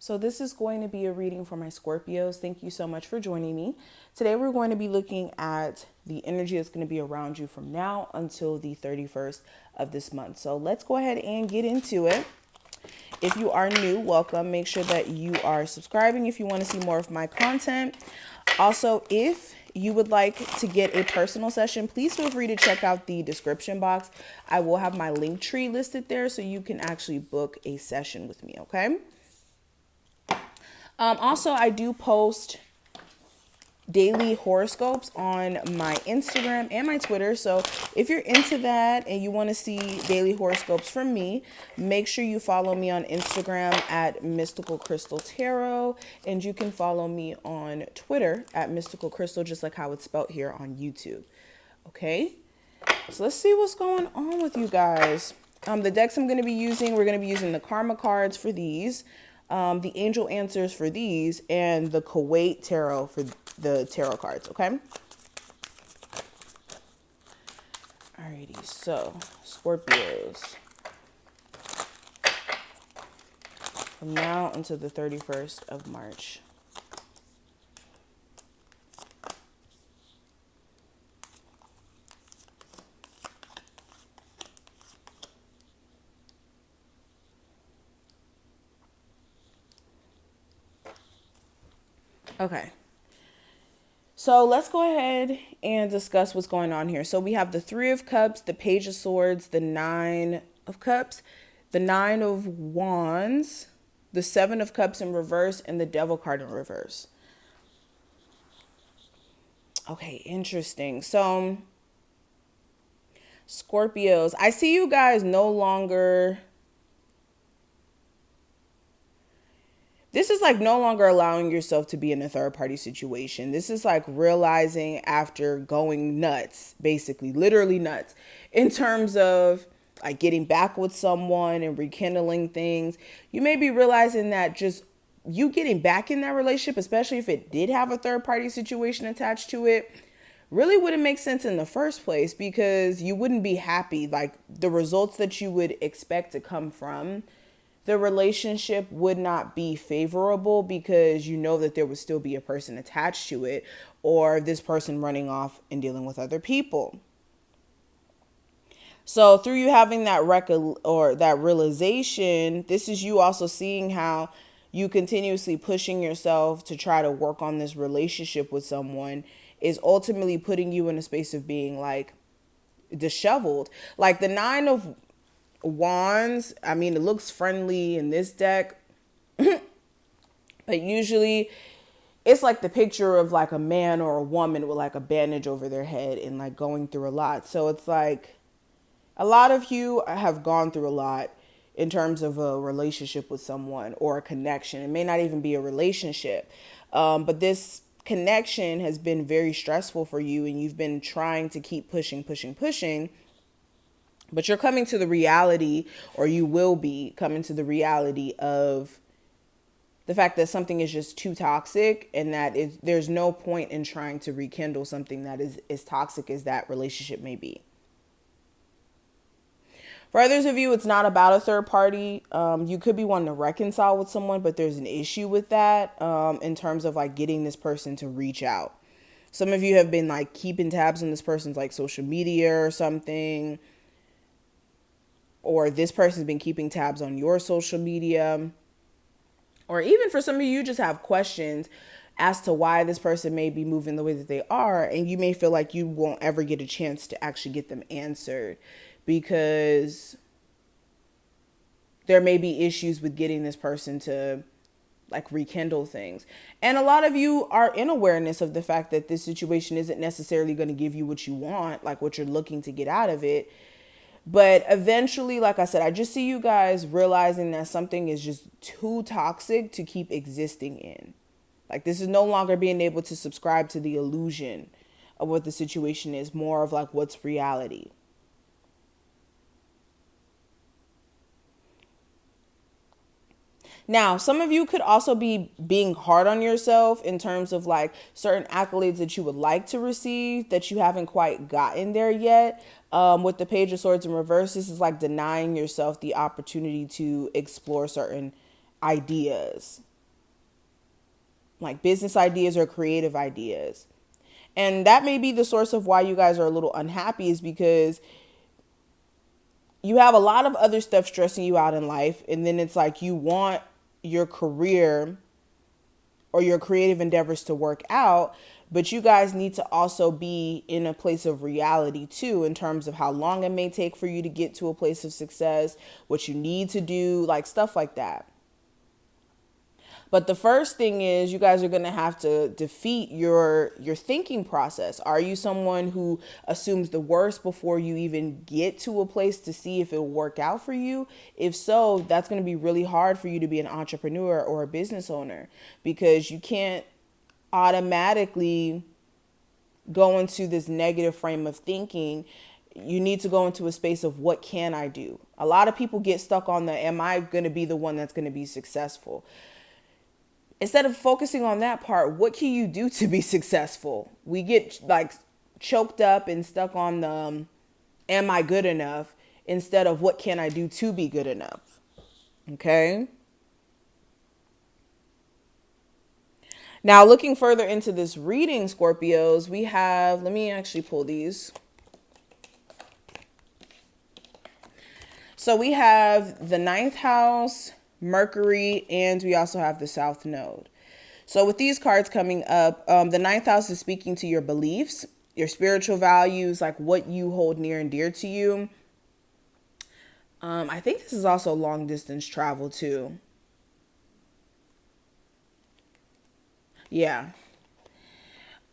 So this is going to be a reading for my Scorpios. Thank you so much for joining me. Today we're going to be looking at the energy that's going to be around you from now until the 31st of this month. So let's go ahead and get into it. If you are new, welcome. Make sure that you are subscribing if you want to see more of my content. Also, if you would like to get a personal session, please feel free to check out the description box. I will have my link tree listed there so you can actually book a session with me, okay? Also, I do post daily horoscopes on my Instagram and my Twitter. So if you're into that and you want to see daily horoscopes from me, make sure you follow me on Instagram at Mystical Crystal Tarot. And you can follow me on Twitter at Mystical Crystal, just like how it's spelled here on YouTube. Okay, so let's see what's going on with you guys. The decks I'm going to be using, we're going to be using the Karma cards for these. The Angel Answers for these, and the Kuwait Tarot for the tarot cards, okay? Alrighty, so Scorpios. From now until the 31st of March. Okay. So let's go ahead and discuss what's going on here. So we have the Three of Cups, the Page of Swords, the Nine of Cups, the Nine of Wands, the Seven of Cups in reverse, and the Devil card in reverse. Okay, interesting. So Scorpios, I see you guys no longer... This is like no longer allowing yourself to be in a third party situation. This is like realizing after going nuts, basically, literally nuts, in terms of like getting back with someone and rekindling things. You may be realizing that just you getting back in that relationship, especially if it did have a third party situation attached to it, really wouldn't make sense in the first place, because you wouldn't be happy. Like the results that you would expect to come from the relationship would not be favorable, because you know that there would still be a person attached to it, or this person running off and dealing with other people. So through you having that that realization, this is you also seeing how you continuously pushing yourself to try to work on this relationship with someone is ultimately putting you in a space of being like disheveled. Like the Nine of Wands, I mean, it looks friendly in this deck, but usually it's like the picture of like a man or a woman with like a bandage over their head and like going through a lot. So it's like a lot of you have gone through a lot in terms of a relationship with someone or a connection. It may not even be a relationship, but this connection has been very stressful for you, and you've been trying to keep pushing, but you're coming to the reality, or you will be coming to the reality of the fact that something is just too toxic, and that there's no point in trying to rekindle something that is as toxic as that relationship may be. For others of you, it's not about a third party. You could be wanting to reconcile with someone, but there's an issue with that in terms of like getting this person to reach out. Some of you have been like keeping tabs on this person's like social media or something, or this person's been keeping tabs on your social media, or even for some of you just have questions as to why this person may be moving the way that they are, and you may feel like you won't ever get a chance to actually get them answered, because there may be issues with getting this person to like rekindle things. And a lot of you are in awareness of the fact that this situation isn't necessarily going to give you what you want, like what you're looking to get out of it. But eventually, like I said, I just see you guys realizing that something is just too toxic to keep existing in. Like this is no longer being able to subscribe to the illusion of what the situation is, more of like what's reality. Now, some of you could also be being hard on yourself in terms of like certain accolades that you would like to receive that you haven't quite gotten there yet. With the Page of Swords in reverse, this is like denying yourself the opportunity to explore certain ideas. like business ideas or creative ideas. And that may be the source of why you guys are a little unhappy, is because you have a lot of other stuff stressing you out in life. And then it's like you want your career or your creative endeavors to work out, but you guys need to also be in a place of reality too, in terms of how long it may take for you to get to a place of success, what you need to do, like stuff like that. But the first thing is you guys are going to have to defeat your thinking process. Are you someone who assumes the worst before you even get to a place to see if it will work out for you? If so, that's going to be really hard for you to be an entrepreneur or a business owner, because you can't automatically go into this negative frame of thinking. You need to go into a space of, what can I do? A lot of people get stuck on the, am I going to be the one that's going to be successful? Instead of focusing on that part, what can you do to be successful? We get like choked up and stuck on the am I good enough, instead of what can I do to be good enough? Okay. Now, looking further into this reading, Scorpios, we have, let me actually pull these. So we have the ninth house, Mercury, and we also have the South Node. So with these cards coming up, the ninth house is speaking to your beliefs, your spiritual values, like what you hold near and dear to you. I think this is also long distance travel too. Yeah.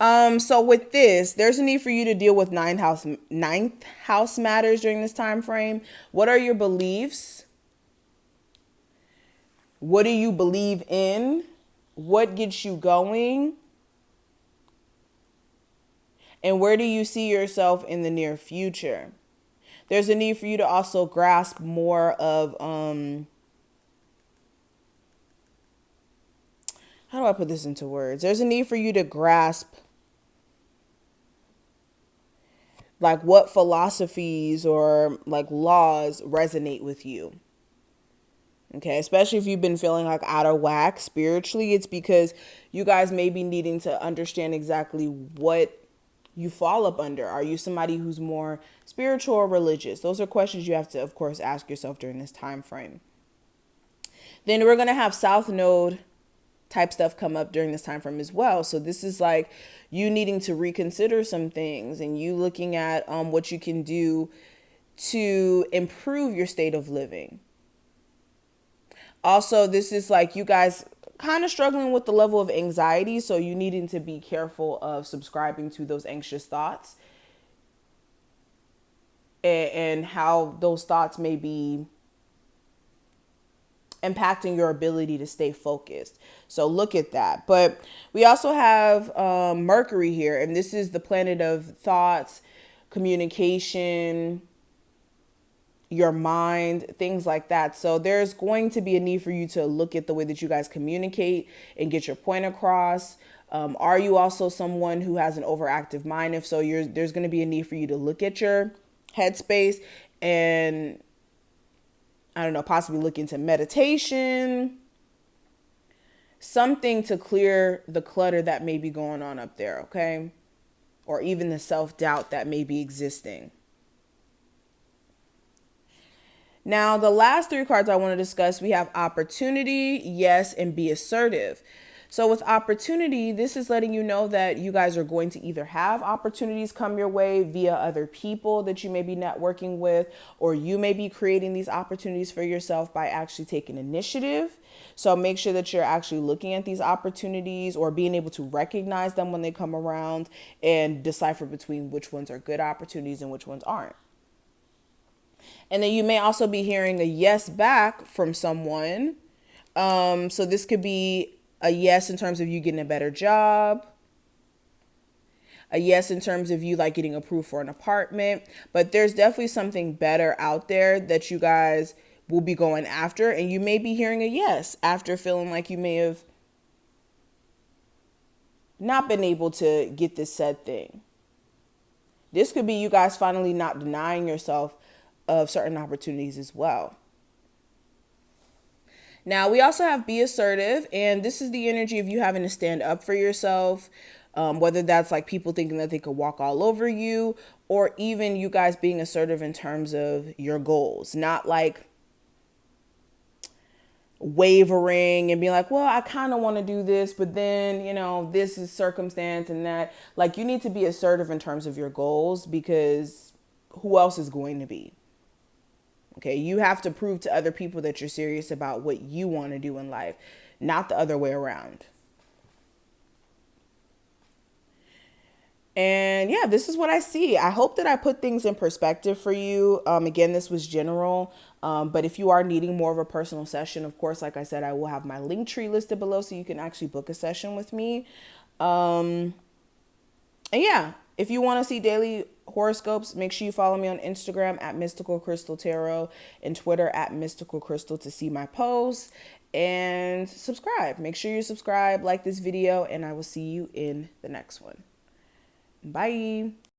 So with this, there's a need for you to deal with ninth house matters during this time frame. What are your beliefs? What do you believe in? What gets you going? And where do you see yourself in the near future? There's a need for you to also grasp more of, how do I put this into words? There's a need for you to grasp like what philosophies or like laws resonate with you. Okay, especially if you've been feeling like out of whack spiritually, it's because you guys may be needing to understand exactly what you fall up under. Are you somebody who's more spiritual or religious? Those are questions you have to, of course, ask yourself during this time frame. Then we're going to have South Node type stuff come up during this time frame as well. So this is like you needing to reconsider some things and you looking at what you can do to improve your state of living. Also, this is like you guys kind of struggling with the level of anxiety. So you needing to be careful of subscribing to those anxious thoughts and how those thoughts may be impacting your ability to stay focused. So look at that. But we also have Mercury here, and this is the planet of thoughts, communication, your mind, things like that. So there's going to be a need for you to look at the way that you guys communicate and get your point across. Are you also someone who has an overactive mind? If so, there's going to be a need for you to look at your headspace and, I don't know, possibly look into meditation, something to clear the clutter that may be going on up there, okay? Or even the self-doubt that may be existing. Now, the last three cards I want to discuss, we have opportunity, yes, and be assertive. So with opportunity, this is letting you know that you guys are going to either have opportunities come your way via other people that you may be networking with, or you may be creating these opportunities for yourself by actually taking initiative. So make sure that you're actually looking at these opportunities or being able to recognize them when they come around and decipher between which ones are good opportunities and which ones aren't. And then you may also be hearing a yes back from someone. So this could be a yes in terms of you getting a better job, a yes in terms of you like getting approved for an apartment. But there's definitely something better out there that you guys will be going after. And you may be hearing a yes after feeling like you may have not been able to get this said thing. This could be you guys finally not denying yourself of certain opportunities as well. Now, we also have be assertive, and this is the energy of you having to stand up for yourself, whether that's like people thinking that they could walk all over you, or even you guys being assertive in terms of your goals, not like wavering and being like, well, I kind of want to do this, but then, this is circumstance and that. Like, you need to be assertive in terms of your goals because who else is going to be? Okay, you have to prove to other people that you're serious about what you want to do in life, not the other way around. And yeah, this is what I see. I hope that I put things in perspective for you. Again, this was general. But if you are needing more of a personal session, of course, like I said, I will have my link tree listed below so you can actually book a session with me. And yeah, if you want to see daily horoscopes, make sure you follow me on Instagram at Mystical Crystal Tarot and Twitter at Mystical Crystal to see my posts, and subscribe. Make sure you subscribe, like this video, and I will see you in the next one. Bye.